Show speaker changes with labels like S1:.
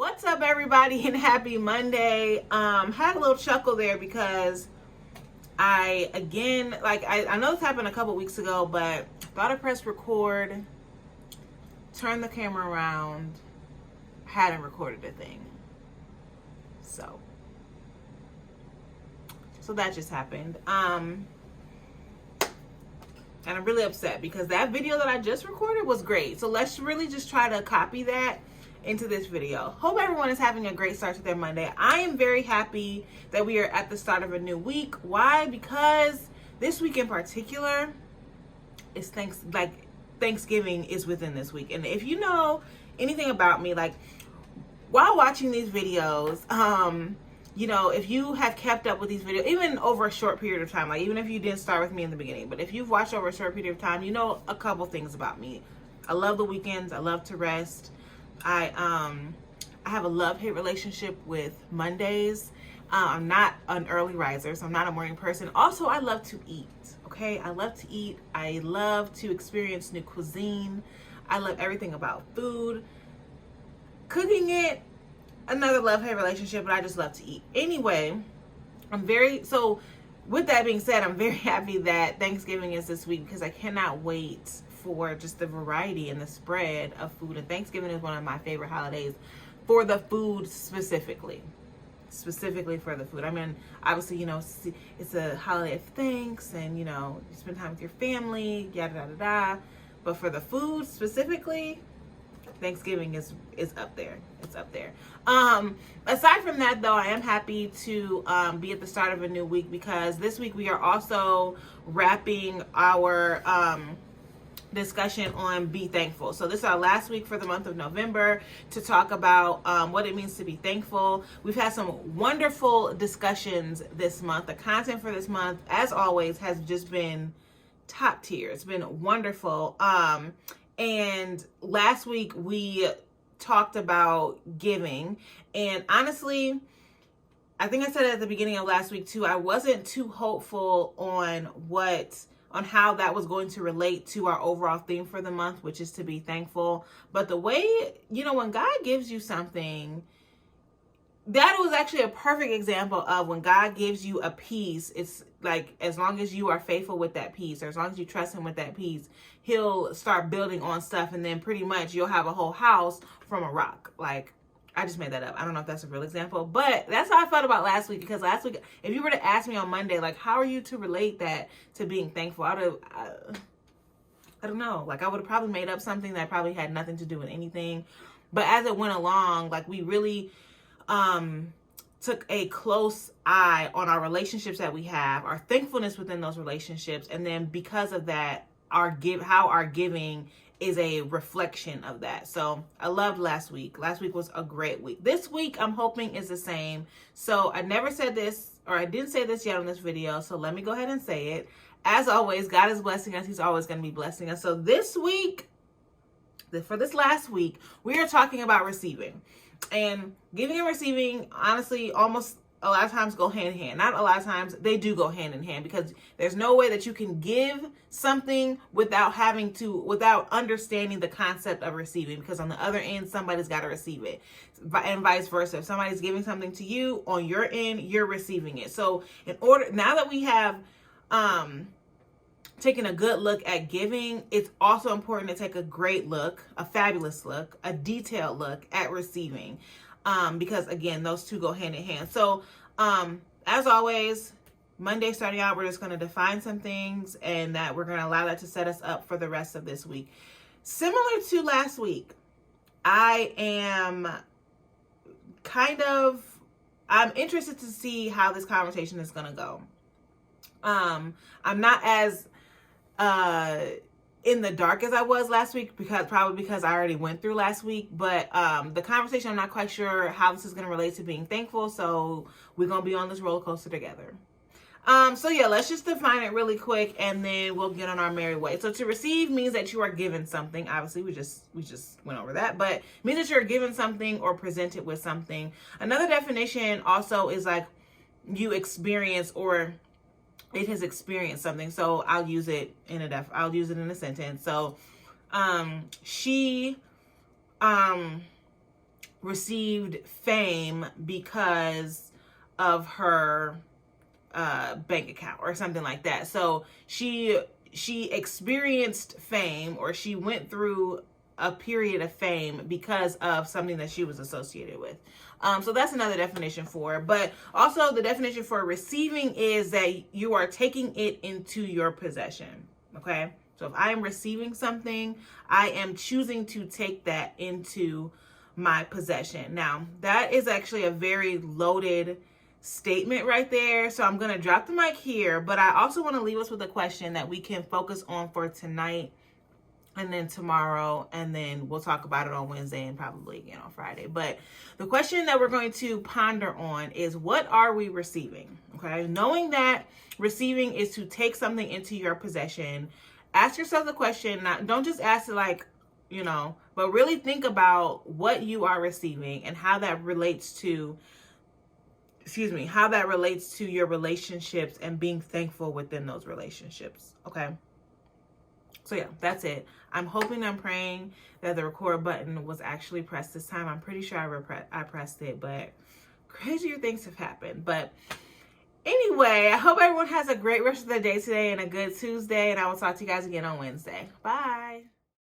S1: What's up, everybody, and happy Monday. Had a little chuckle there because I know this happened a couple weeks ago, but thought I pressed record, turned the camera around, hadn't recorded a thing. So that just happened. And I'm really upset because that video that I just recorded was great. So let's really just try to copy that into this video. Hope everyone is having a great start to their Monday. I am very happy that we are at the start of a new week. Why? Because this week in particular is Thanksgiving is within this week. And if you know anything about me, like while watching these videos, if you have kept up with these videos, even over a short period of time, like even if you didn't start with me in the beginning, but if you've watched over a short period of time, you know a couple things about me. I love the weekends. I love to rest. I have a love-hate relationship with Mondays. I'm not an early riser, so I'm not a morning person. Also, I love to eat, okay? I love to eat. I love to experience new cuisine. I love everything about food. Cooking it, another love-hate relationship, but I just love to eat. Anyway, with that being said, I'm very happy that Thanksgiving is this week because I cannot wait for just the variety and the spread of food. And Thanksgiving is one of my favorite holidays for the food specifically for the food. I mean, obviously, it's a holiday of thanks and, you spend time with your family, yada, yada, yada. But for the food specifically, Thanksgiving is up there. It's up there. Aside from that, though, I am happy to be at the start of a new week because this week we are also wrapping our discussion on Be Thankful. So this is our last week for the month of November to talk about what it means to be thankful. We've had some wonderful discussions this month. The content for this month, as always, has just been top tier. It's been wonderful. And last week we talked about giving, and honestly, I think I said it at the beginning of last week too, I wasn't too hopeful on how that was going to relate to our overall theme for the month, which is to be thankful. But the way, when God gives you something, that was actually a perfect example of when God gives you a piece, it's like, as long as you are faithful with that piece, or as long as you trust him with that piece, he'll start building on stuff, and then pretty much you'll have a whole house from a rock. Like, I just made that up. I don't know if that's a real example, but that's how I felt about last week, because last week, if you were to ask me on Monday, like, how are you to relate that to being thankful? I don't know. Like, I would have probably made up something that probably had nothing to do with anything. But as it went along, like, we really took a close eye on our relationships that we have, our thankfulness within those relationships, and then because of that, how our giving is a reflection of that. So I loved last week. Last week was a great week. This week I'm hoping is the same. So I never said this, or I didn't say this yet on this video, so let me go ahead and say it. As always, God is blessing us. He's always going to be blessing us. So this week, for this last week, we are talking about receiving. And giving and receiving, honestly, almost a lot of times go hand in hand. Not a lot of times, they do go hand in hand, because there's no way that you can give something without understanding the concept of receiving, because on the other end, somebody's got to receive it, and vice versa. If somebody's giving something to you, on your end, you're receiving it. So now that we have taking a good look at giving, it's also important to take a great look, a fabulous look, a detailed look at receiving. Because again, those two go hand in hand. So, as always, Monday starting out, we're just going to define some things, and that we're going to allow that to set us up for the rest of this week. Similar to last week, I am I'm interested to see how this conversation is going to go. I'm not as in the dark as I was last week, because I already went through last week, but the conversation, I'm not quite sure how this is going to relate to being thankful, so we're going to be on this roller coaster together. So yeah, let's just define it really quick, and then we'll get on our merry way. So to receive means that you are given something. Obviously, we just went over that, but it means that you're given something or presented with something. Another definition also is like you experience, or it has experienced something. So I'll use it in a sentence. So she received fame because of her bank account or something like that. So she experienced fame, or she went through a period of fame because of something that she was associated with. So that's another definition for it. But also the definition for receiving is that you are taking it into your possession. Okay. So if I am receiving something, I am choosing to take that into my possession. Now, that is actually a very loaded statement right there. So I'm going to drop the mic here, but I also want to leave us with a question that we can focus on for tonight and then tomorrow, and then we'll talk about it on Wednesday and probably again on Friday. But the question that we're going to ponder on is, what are we receiving? Okay. Knowing that receiving is to take something into your possession, ask yourself the question. Don't just ask it like, but really think about what you are receiving and how that relates to your relationships and being thankful within those relationships. Okay. So yeah, that's it. I'm hoping, I'm praying that the record button was actually pressed this time. I'm pretty sure I pressed it, but crazier things have happened. But anyway, I hope everyone has a great rest of the day today and a good Tuesday, and I will talk to you guys again on Wednesday. Bye.